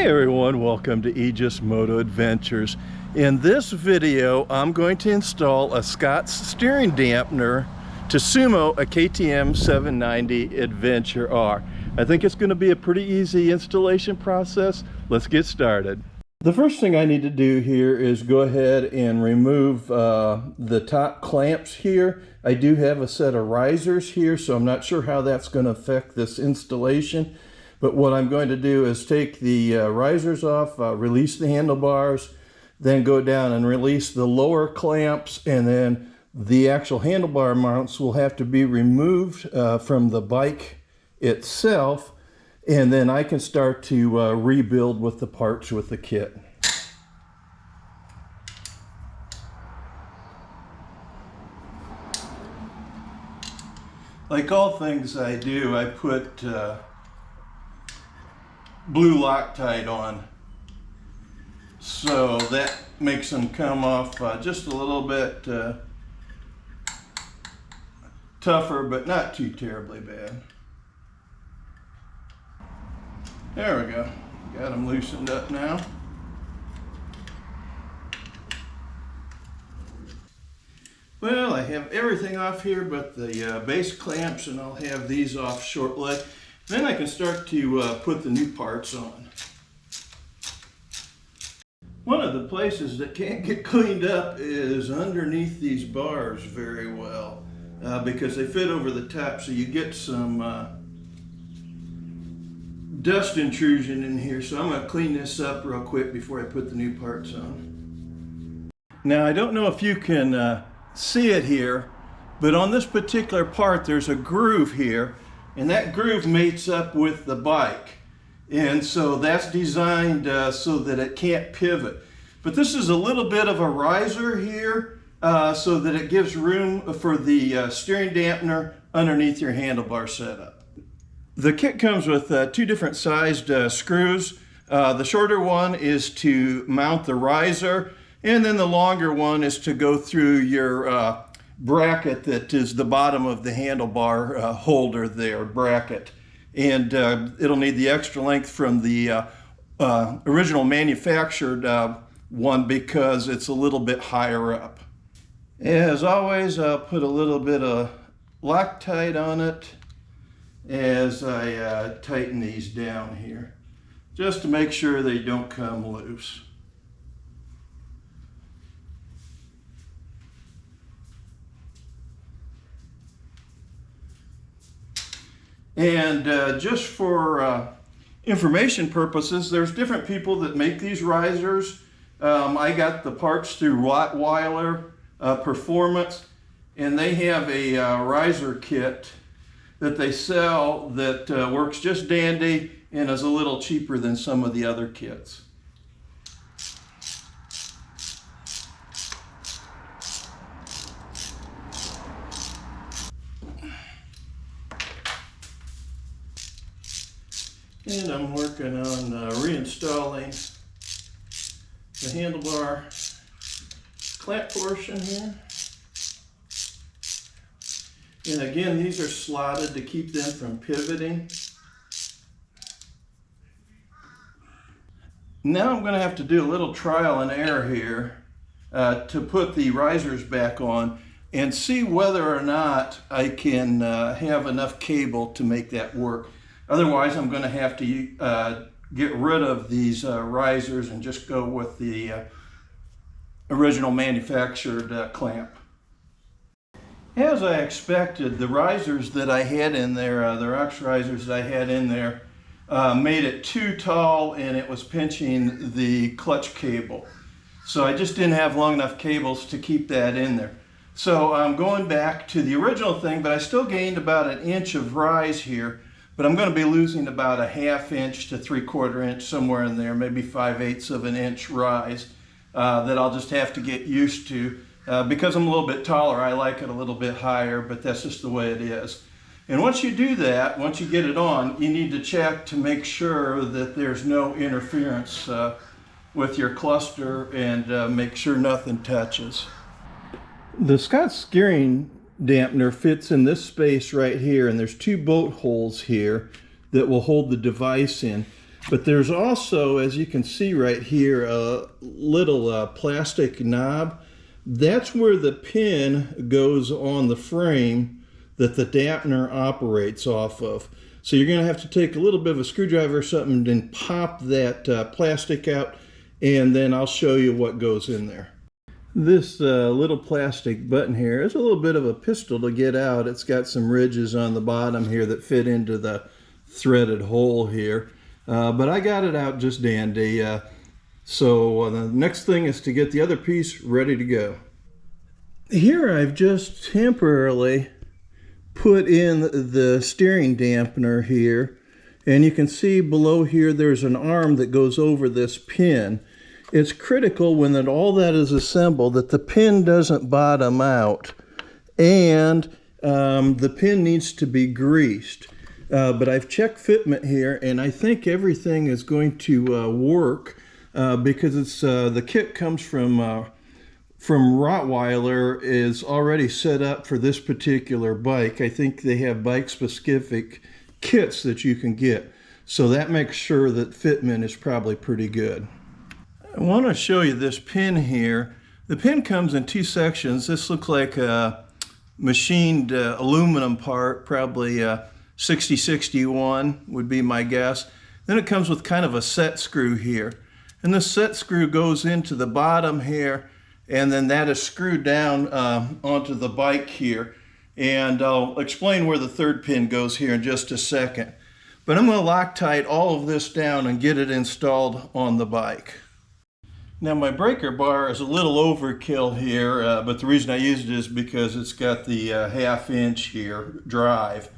Hey everyone, welcome to Aegis Moto Adventures. In this video, I'm going to install a Scott's steering dampener to Sumo a KTM 790 Adventure R. I think it's going to be a pretty easy installation process. Let's get started. The first thing I need to do here is go ahead and remove the top clamps here. I do have a set of risers here, so I'm not sure how that's going to affect this installation. But what I'm going to do is take the risers off, release the handlebars, then go down and release the lower clamps, and then the actual handlebar mounts will have to be removed from the bike itself, and then I can start to rebuild with the parts with the kit. Like all things I do, I put blue Loctite on, so that makes them come off just a little bit tougher, but not too terribly bad. There we go, got them loosened up now. Well, I have everything off here but the base clamps, and I'll have these off shortly. Then I can start to put the new parts on. One of the places that can't get cleaned up is underneath these bars very well, because they fit over the top, so you get some dust intrusion in here. So I'm going to clean this up real quick before I put the new parts on. Now, I don't know if you can see it here, but on this particular part there's a groove here, and that groove mates up with the bike, and so that's designed so that it can't pivot. But this is a little bit of a riser here, so that it gives room for the steering dampener underneath your handlebar setup. The kit comes with two different sized screws. The shorter one is to mount the riser, and then the longer one is to go through your bracket that is the bottom of the handlebar holder there, bracket. And it'll need the extra length from the original manufactured one because it's a little bit higher up. As always, I'll put a little bit of Loctite on it as I tighten these down here, just to make sure they don't come loose. And just for information purposes, there's different people that make these risers. I got the parts through Rottweiler Performance, and they have a riser kit that they sell that works just dandy and is a little cheaper than some of the other kits. And I'm working on reinstalling the handlebar clamp portion here. And again, these are slotted to keep them from pivoting. Now I'm going to have to do a little trial and error here to put the risers back on and see whether or not I can have enough cable to make that work. Otherwise, I'm going to have to get rid of these risers and just go with the original manufactured clamp. As I expected, the risers that I had in there, the Rox risers that I had in there, made it too tall, and it was pinching the clutch cable. So I just didn't have long enough cables to keep that in there. So I'm going back to the original thing, but I still gained about 1 inch of rise here. But I'm going to be losing about 1/2 inch to 3/4 inch, somewhere in there, maybe 5/8 of an inch rise that I'll just have to get used to. Because I'm a little bit taller, I like it a little bit higher, but that's just the way it is. And once you do that, once you get it on, you need to check to make sure that there's no interference with your cluster, and make sure nothing touches. The Scott's steering dampener fits in this space right here, and there's 2 bolt holes here that will hold the device in. But there's also, as you can see right here, a little plastic knob. That's where the pin goes on the frame that the dampener operates off of. So you're going to have to take a little bit of a screwdriver or something and then pop that plastic out, and then I'll show you what goes in there. This little plastic button here is a little bit of a pistol to get out. It's got some ridges on the bottom here that fit into the threaded hole here. But I got it out just dandy. So the next thing is to get the other piece ready to go. Here I've just temporarily put in the steering dampener here, and you can see below here there's an arm that goes over this pin. It's critical when all that is assembled that the pin doesn't bottom out, and the pin needs to be greased. But I've checked fitment here, and I think everything is going to work because it's the kit comes from Rottweiler, is already set up for this particular bike. I think they have bike-specific kits that you can get, so that makes sure that fitment is probably pretty good. I want to show you this pin here. The pin comes in two sections. This looks like a machined aluminum part, probably 6061 would be my guess. Then it comes with kind of a set screw here. And this set screw goes into the bottom here, and then that is screwed down onto the bike here. And I'll explain where the third pin goes here in just a second. But I'm going to Loctite all of this down and get it installed on the bike. Now my breaker bar is a little overkill here, but the reason I used it is because it's got the half-inch here drive.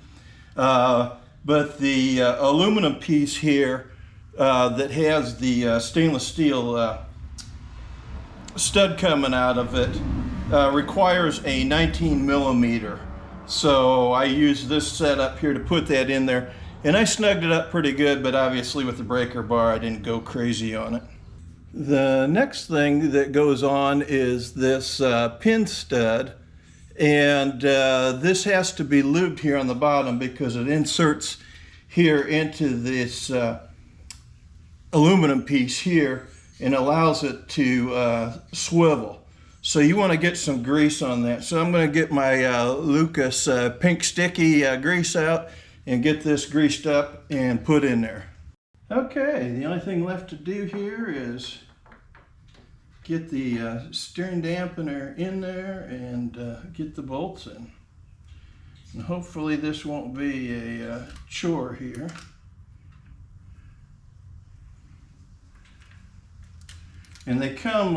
But the aluminum piece here that has the stainless steel stud coming out of it requires a 19 millimeter. So I use this setup here to put that in there, and I snugged it up pretty good, but obviously with the breaker bar I didn't go crazy on it. The next thing that goes on is this pin stud, and this has to be lubed here on the bottom because it inserts here into this aluminum piece here and allows it to swivel. So you want to get some grease on that. So I'm going to get my Lucas pink sticky grease out and get this greased up and put in there. Okay, the only thing left to do here is get the steering dampener in there and get the bolts in. And hopefully this won't be a chore here. And they come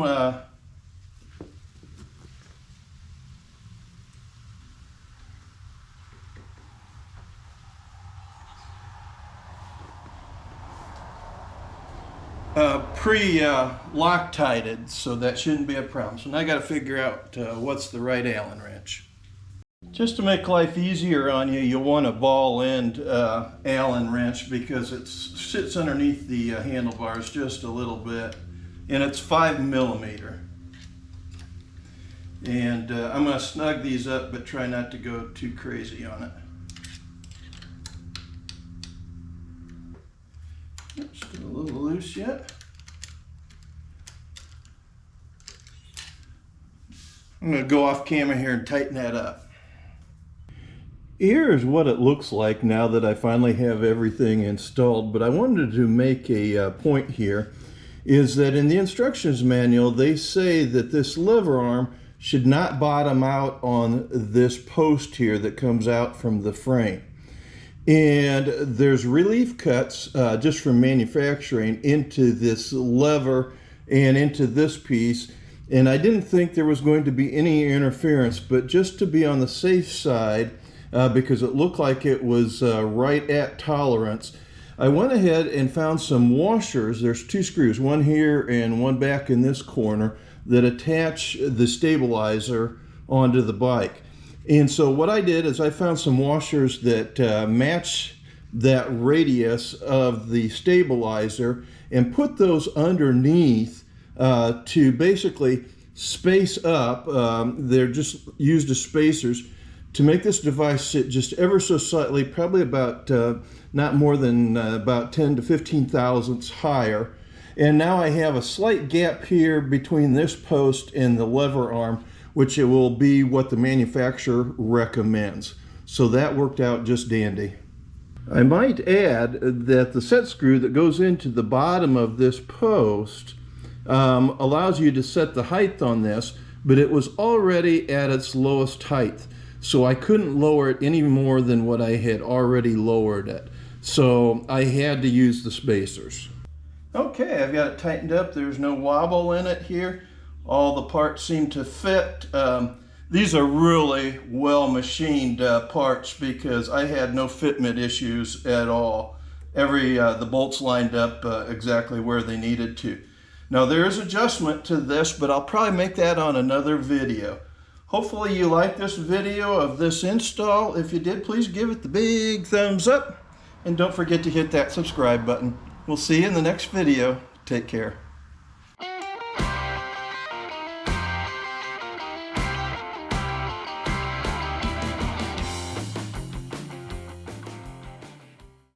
pre-Loctited, so that shouldn't be a problem. So now I got to figure out what's the right Allen wrench. Just to make life easier on you, you'll want a ball end Allen wrench because it sits underneath the handlebars just a little bit, and it's 5 millimeter. And I'm going to snug these up, but try not to go too crazy on it. Still a little loose yet. I'm going to go off camera here and tighten that up. Here's what it looks like now that I finally have everything installed, but I wanted to make a point here, is that in the instructions manual they say that this lever arm should not bottom out on this post here that comes out from the frame. And there's relief cuts just from manufacturing into this lever and into this piece. And I didn't think there was going to be any interference, but just to be on the safe side, because it looked like it was right at tolerance, I went ahead and found some washers. There's two screws, one here and one back in this corner, that attach the stabilizer onto the bike. And so what I did is I found some washers that match that radius of the stabilizer and put those underneath to basically space up. They're just used as spacers to make this device sit just ever so slightly, probably about not more than about 10 to 15 thousandths higher. And now I have a slight gap here between this post and the lever arm, which it will be what the manufacturer recommends. So that worked out just dandy. I might add that the set screw that goes into the bottom of this post allows you to set the height on this, but it was already at its lowest height. So I couldn't lower it any more than what I had already lowered it. So I had to use the spacers. Okay, I've got it tightened up. There's no wobble in it here. All the parts seem to fit. These are really well machined parts because I had no fitment issues at all. The bolts lined up exactly where they needed to. Now there is adjustment to this, but I'll probably make that on another video. Hopefully you liked this video of this install. If you did, please give it the big thumbs up. And don't forget to hit that subscribe button. We'll see you in the next video. Take care.